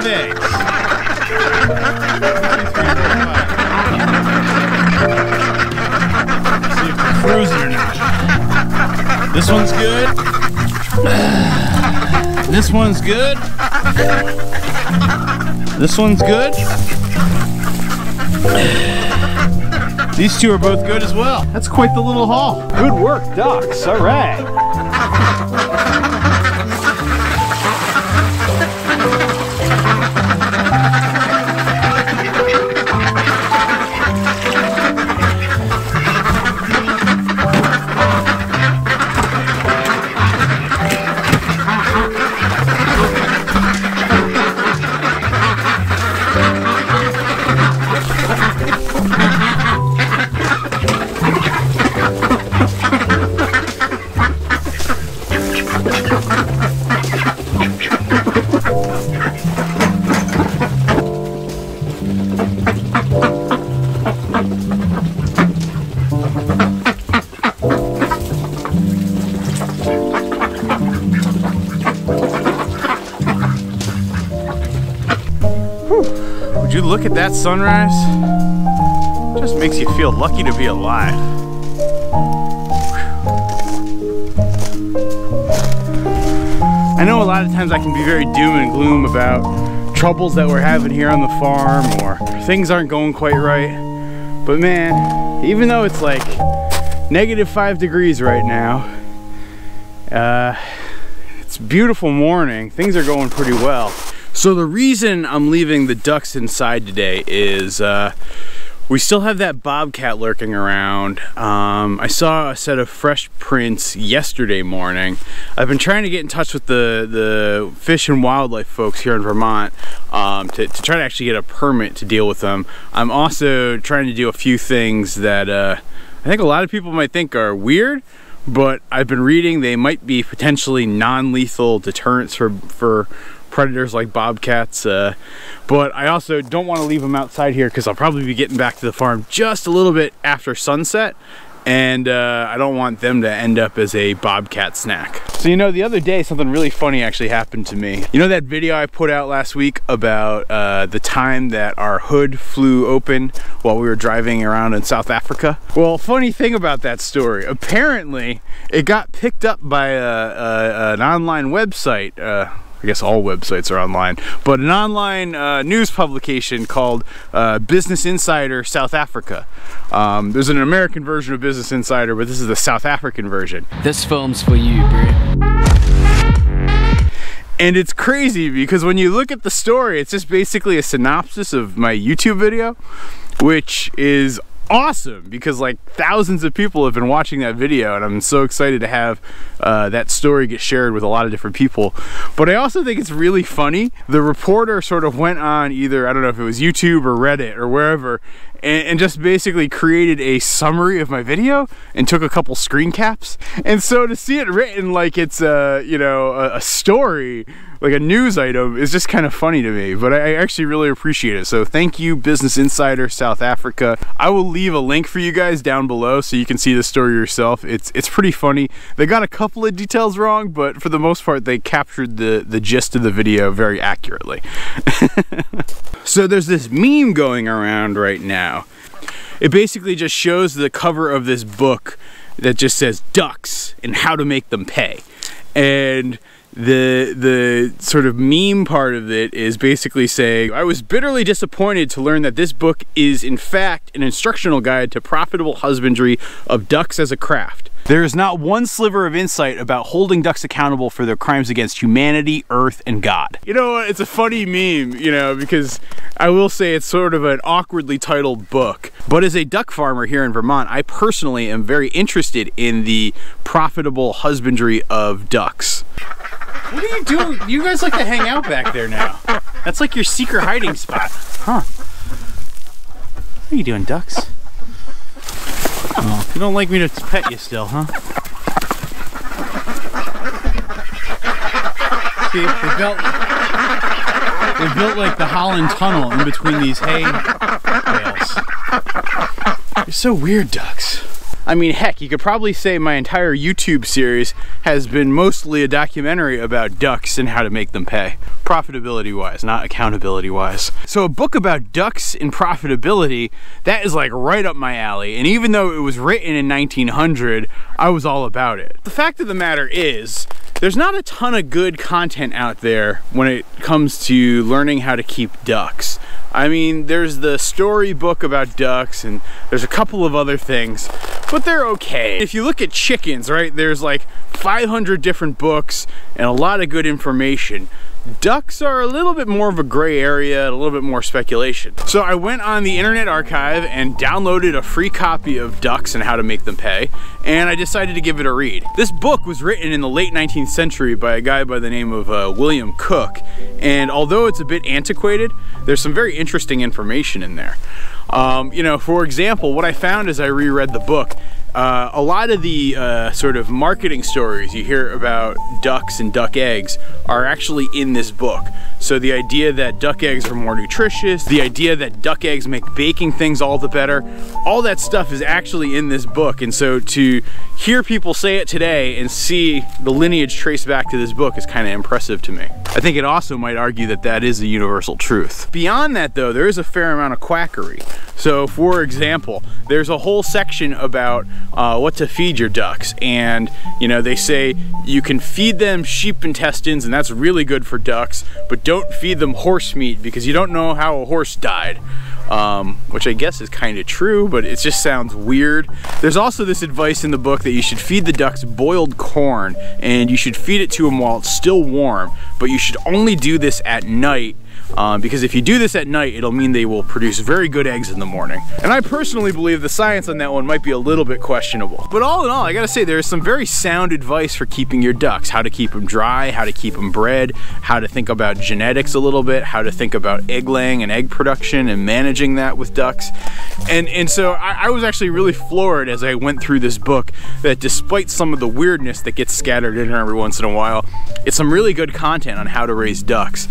5 eggs. 1, 2, 3, 4, 5. See if they're frozen or not. This one's good. This one's good. This one's good. These two are both good as well. That's quite the little haul. Good work, ducks. All right. Would you look at that sunrise? It just makes you feel lucky to be alive. I know a lot of times I can be very doom and gloom about troubles that we're having here on the farm, or things aren't going quite right. But man, even though it's like -5 degrees right now, it's a beautiful morning. Things are going pretty well. So the reason I'm leaving the ducks inside today is we still have that bobcat lurking around. I saw a set of fresh prints yesterday morning. I've been trying to get in touch with the fish and wildlife folks here in Vermont to try to actually get a permit to deal with them. I'm also trying to do a few things that I think a lot of people might think are weird, but I've been reading they might be potentially non-lethal deterrents for predators like bobcats, but I also don't want to leave them outside here because I'll probably be getting back to the farm just a little bit after sunset, and I don't want them to end up as a bobcat snack. So you know, the other day something really funny actually happened to me. You know that video I put out last week about the time that our hood flew open while we were driving around in South Africa? Well, funny thing about that story, apparently it got picked up by an online website. I guess all websites are online, but an online news publication called Business Insider South Africa. There's an American version of Business Insider, but this is the South African version. This film's for you, bro. And it's crazy because when you look at the story, it's just basically a synopsis of my YouTube video, which is awesome because like thousands of people have been watching that video, and I'm so excited to have that story get shared with a lot of different people. But I also think it's really funny. The reporter sort of went on either, I don't know if it was YouTube or Reddit or wherever, and just basically created a summary of my video and took a couple screen caps. And so to see it written like it's you know, a story, like a news item, is just kind of funny to me. But I actually really appreciate it. So thank you, Business Insider South Africa. I will leave a link for you guys down below so you can see the story yourself. It's pretty funny. They got a couple of details wrong, but for the most part they captured the gist of the video very accurately. So there's this meme going around right now. It basically just shows the cover of this book that just says ducks and how to make them pay. And the sort of meme part of it is basically saying, I was bitterly disappointed to learn that this book is in fact an instructional guide to profitable husbandry of ducks as a craft. There is not one sliver of insight about holding ducks accountable for their crimes against humanity, earth, and God. You know what, it's a funny meme, you know, because I will say it's sort of an awkwardly titled book. But as a duck farmer here in Vermont, I personally am very interested in the profitable husbandry of ducks. What are you doing? You guys like to hang out back there now. That's like your secret hiding spot. Huh. What are you doing, ducks? Oh, you don't like me to pet you still, huh? See, they built like the Holland Tunnel in between these hay bales. You're so weird, ducks. I mean, heck, you could probably say my entire YouTube series has been mostly a documentary about ducks and how to make them pay. Profitability-wise, not accountability-wise. So a book about ducks and profitability, that is like right up my alley. And even though it was written in 1900, I was all about it. The fact of the matter is, there's not a ton of good content out there when it comes to learning how to keep ducks. I mean, there's the storybook about ducks and there's a couple of other things, but they're okay. If you look at chickens, right, there's like 500 different books and a lot of good information. Ducks are a little bit more of a gray area, a little bit more speculation. So I went on the Internet Archive and downloaded a free copy of Ducks and How to Make Them Pay, and I decided to give it a read. This book was written in the late 19th century by a guy by the name of William Cook, and although it's a bit antiquated, there's some very interesting information in there. You know, for example, what I found as I reread the book, a lot of the sort of marketing stories you hear about ducks and duck eggs are actually in this book. So the idea that duck eggs are more nutritious, the idea that duck eggs make baking things all the better, all that stuff is actually in this book. And so to hear people say it today and see the lineage traced back to this book is kind of impressive to me. I think it also might argue that that is a universal truth. Beyond that though, there is a fair amount of quackery. So for example, there's a whole section about what to feed your ducks, and you know, they say you can feed them sheep intestines and that's really good for ducks, but don't feed them horse meat because you don't know how a horse died. Which I guess is kind of true, but it just sounds weird. There's also this advice in the book that you should feed the ducks boiled corn, and you should feed it to them while it's still warm, but you should only do this at night, because if you do this at night, it'll mean they will produce very good eggs in the morning. And I personally believe the science on that one might be a little bit questionable. But all in all, I gotta say, there's some very sound advice for keeping your ducks. How to keep them dry, how to keep them bred, how to think about genetics a little bit, how to think about egg laying and egg production and managing that with ducks. And so I was actually really floored as I went through this book that despite some of the weirdness that gets scattered in every once in a while, it's some really good content on how to raise ducks.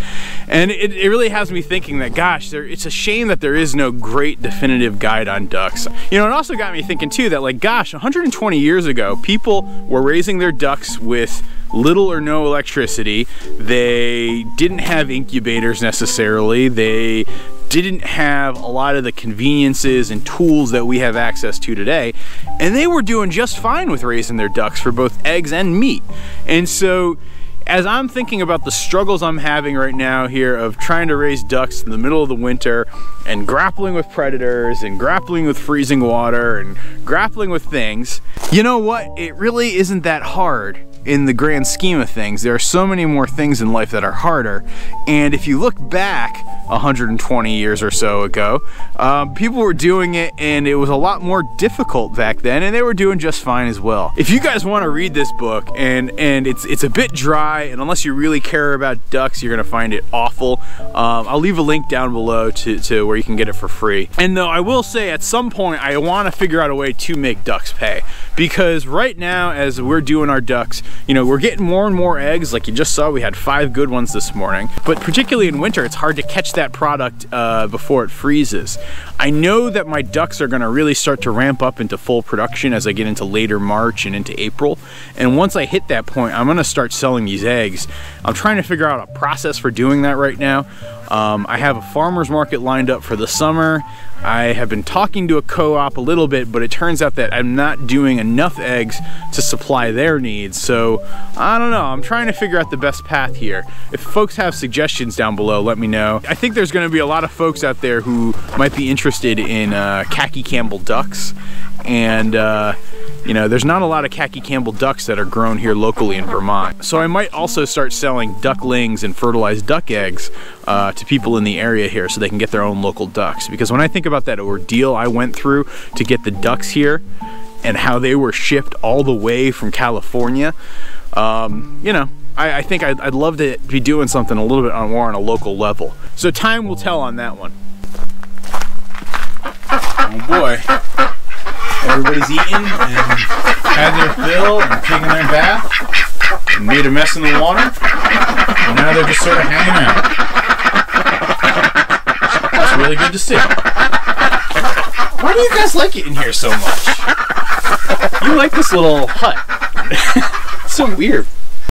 And it really has me thinking that, gosh, it's a shame that there is no great definitive guide on ducks. You know, it also got me thinking too that, like, gosh, 120 years ago, people were raising their ducks with little or no electricity. They didn't have incubators necessarily. They didn't have a lot of the conveniences and tools that we have access to today, and they were doing just fine with raising their ducks for both eggs and meat. And so as I'm thinking about the struggles I'm having right now here of trying to raise ducks in the middle of the winter and grappling with predators and grappling with freezing water and grappling with things, you know what? It really isn't that hard in the grand scheme of things. There are so many more things in life that are harder, and if you look back 120 years or so ago, people were doing it and it was a lot more difficult back then, and they were doing just fine as well. If you guys want to read this book, and it's a bit dry, and unless you really care about ducks, you're gonna find it awful. I'll leave a link down below to where you can get it for free. And though I will say at some point I want to figure out a way to make ducks pay, because right now as we're doing our ducks, you know, we're getting more and more eggs. Like you just saw, we had 5 good ones this morning, but particularly in winter it's hard to catch that product before it freezes. I know that my ducks are going to really start to ramp up into full production as I get into later March and into April, and once I hit that point I'm going to start selling these eggs. I'm trying to figure out a process for doing that right now. I have a farmer's market lined up for the summer. I have been talking to a co-op a little bit, but it turns out that I'm not doing enough eggs to supply their needs. So I don't know, I'm trying to figure out the best path here. If folks have suggestions down below, let me know. I think there's going to be a lot of folks out there who might be interested in khaki Campbell ducks, and you know, there's not a lot of khaki Campbell ducks that are grown here locally in Vermont. So I might also start selling ducklings and fertilized duck eggs to people in the area here so they can get their own local ducks. Because when I think about that ordeal I went through to get the ducks here and how they were shipped all the way from California, you know, I think I'd love to be doing something a little bit more on a local level. So time will tell on that one. Oh boy. Everybody's eating and had their fill and taken their bath and made a mess in the water, and now they're just sort of hanging out. That's really good to see. Why do you guys like it in here so much? like this little hut. It's so weird.